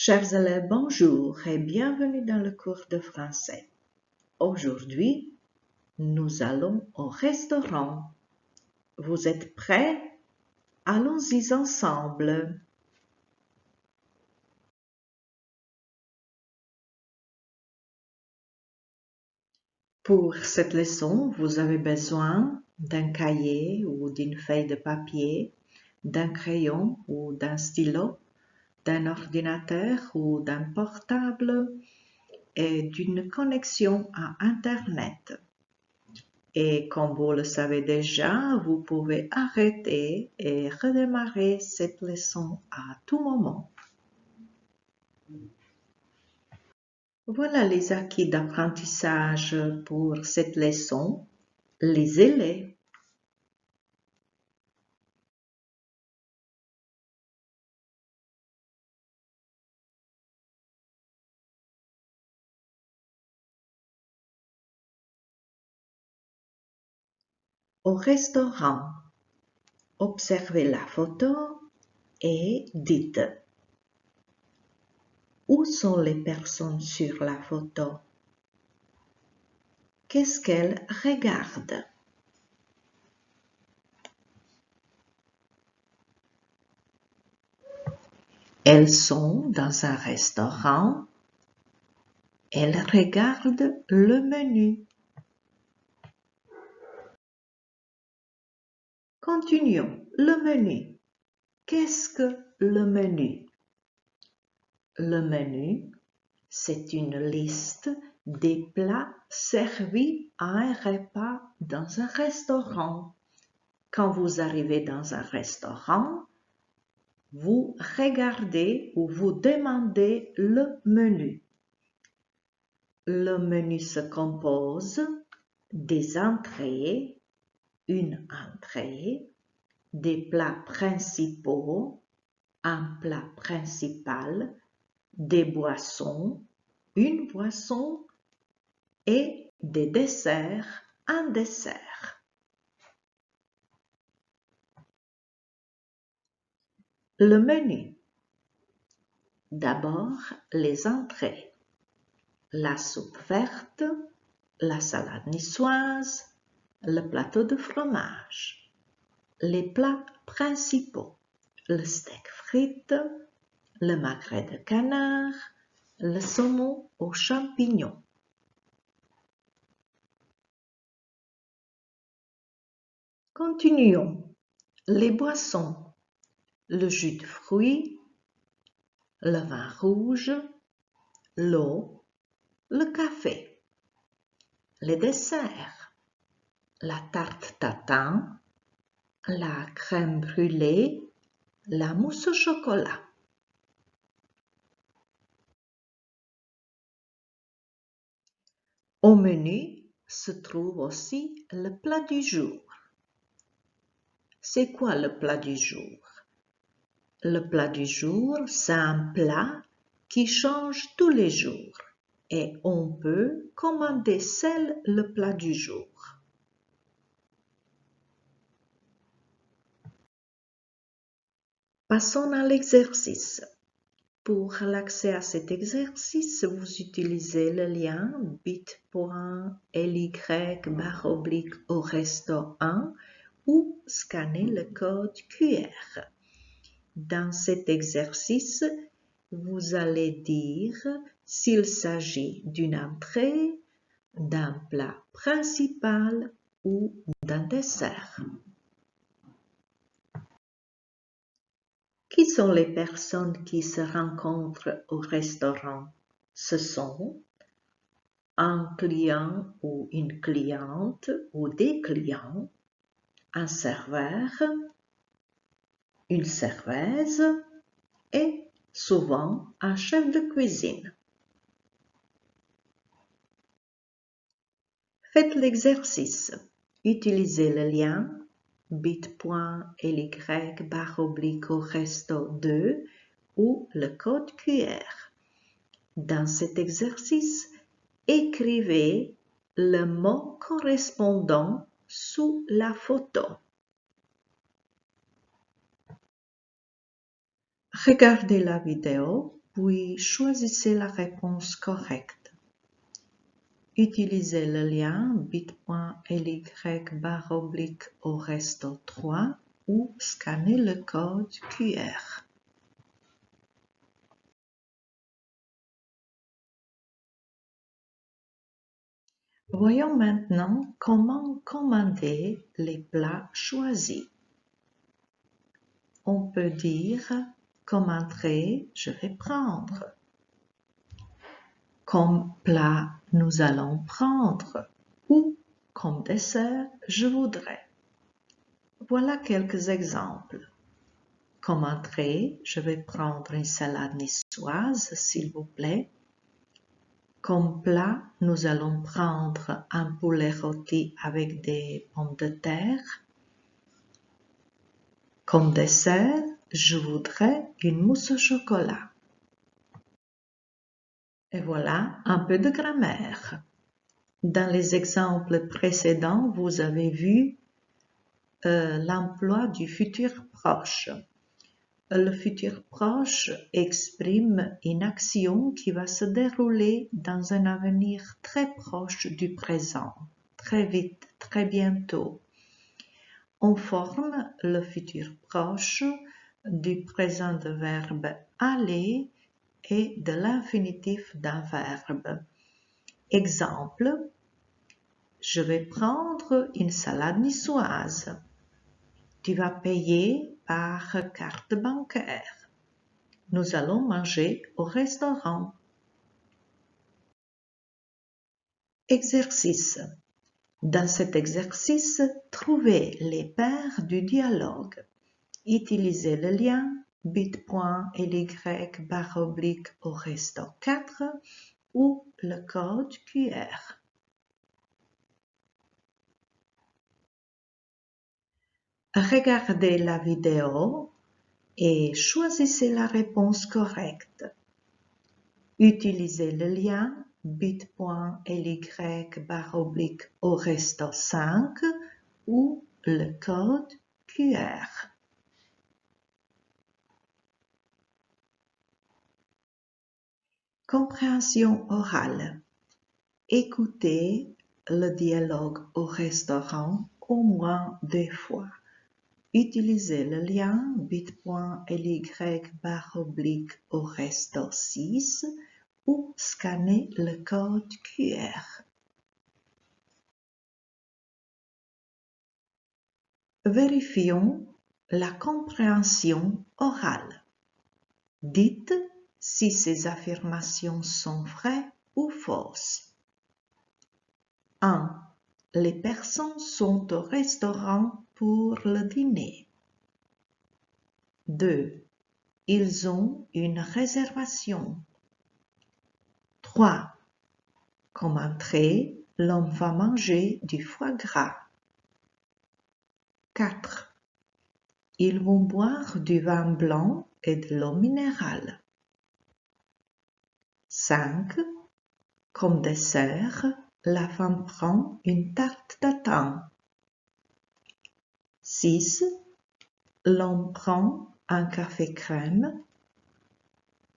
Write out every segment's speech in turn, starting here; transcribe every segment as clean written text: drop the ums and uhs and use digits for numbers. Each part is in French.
Chers élèves, bonjour et bienvenue dans le cours de français. Aujourd'hui, nous allons au restaurant. Vous êtes prêts? Allons-y ensemble. Pour cette leçon, vous avez besoin d'un cahier ou d'une feuille de papier, d'un crayon ou d'un stylo, d'un ordinateur ou d'un portable et d'une connexion à Internet. Et comme vous le savez déjà, vous pouvez arrêter et redémarrer cette leçon à tout moment. Voilà les acquis d'apprentissage pour cette leçon. Lisez-les. Au restaurant, observez la photo et dites: où sont les personnes sur la photo? Qu'est-ce qu'elles regardent? Elles sont dans un restaurant. Elles regardent le menu. Continuons. Le menu. Qu'est-ce que le menu? Le menu, c'est une liste des plats servis à un repas dans un restaurant. Quand vous arrivez dans un restaurant, vous regardez ou vous demandez le menu. Le menu se compose des entrées, une entrée, des plats principaux, un plat principal, des boissons, une boisson et des desserts, un dessert. Le menu. D'abord, les entrées. La soupe verte, la salade niçoise, le plateau de fromage. Les plats principaux. Le steak frites, le magret de canard, le saumon aux champignons. Continuons. Les boissons. Le jus de fruits, le vin rouge, l'eau, le café. Les desserts. La tarte tatin, la crème brûlée, la mousse au chocolat. Au menu se trouve aussi le plat du jour. C'est quoi le plat du jour? Le plat du jour, c'est un plat qui change tous les jours et on peut commander seul le plat du jour. Passons à l'exercice. Pour l'accès à cet exercice, vous utilisez le lien bit.ly/au resto 1 ou scannez le code QR. Dans cet exercice, vous allez dire s'il s'agit d'une entrée, d'un plat principal ou d'un dessert. Qui sont les personnes qui se rencontrent au restaurant? Ce sont un client ou une cliente ou des clients, un serveur, une serveuse et souvent un chef de cuisine. Faites l'exercice. Utilisez le lien bit.ly/au resto 2 ou le code QR. Dans cet exercice, écrivez le mot correspondant sous la photo. Regardez la vidéo puis choisissez la réponse correcte. Utilisez le lien bit.ly// au resto 3 ou scannez le code QR. Voyons maintenant comment commander les plats choisis. On peut dire comme entrée, je vais prendre. Comme plat, nous allons prendre. Ou comme dessert, je voudrais. Voilà quelques exemples. Comme entrée, je vais prendre une salade niçoise, s'il vous plaît. Comme plat, nous allons prendre un poulet rôti avec des pommes de terre. Comme dessert, je voudrais une mousse au chocolat. Et voilà un peu de grammaire. Dans les exemples précédents, vous avez vu l'emploi du futur proche. Le futur proche exprime une action qui va se dérouler dans un avenir très proche du présent, très vite, très bientôt. On forme le futur proche du présent de verbe aller et de l'infinitif d'un verbe. Exemple, je vais prendre une salade niçoise. Tu vas payer par carte bancaire. Nous allons manger au restaurant. Exercice. Dans cet exercice, trouvez les paires du dialogue. Utilisez le lien bit.ly// au resto 4 ou le code QR. Regardez la vidéo et choisissez la réponse correcte. Utilisez le lien bit.ly// au resto 5 ou le code QR. Compréhension orale. Écoutez le dialogue au restaurant au moins 2 fois. Utilisez le lien bit.ly// au resto 6 ou scannez le code QR. Vérifions la compréhension orale. Dites si ces affirmations sont vraies ou fausses. 1. Les personnes sont au restaurant pour le dîner. 2. Ils ont une réservation. 3. Comme entrée, l'homme va manger du foie gras. 4. Ils vont boire du vin blanc et de l'eau minérale. 5. Comme dessert, la femme prend une tarte tatin. 6. L'homme prend un café crème.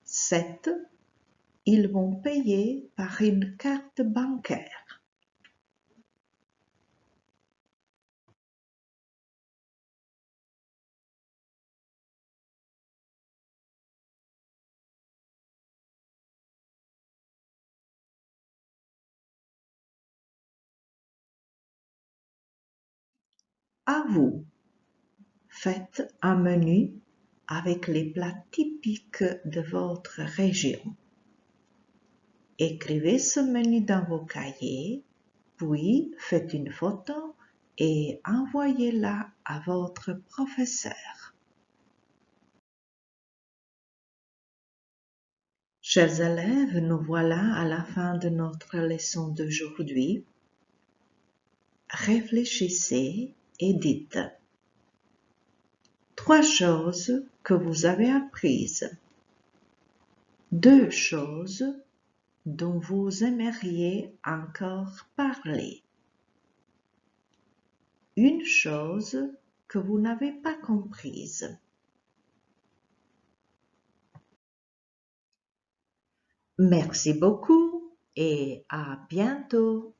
7. Ils vont payer par une carte bancaire. À vous, faites un menu avec les plats typiques de votre région. Écrivez ce menu dans vos cahiers, puis faites une photo et envoyez-la à votre professeur. Chers élèves, nous voilà à la fin de notre leçon d'aujourd'hui. Réfléchissez et dites 3 choses que vous avez apprises, 2 choses dont vous aimeriez encore parler, une chose que vous n'avez pas comprise. Merci beaucoup et à bientôt.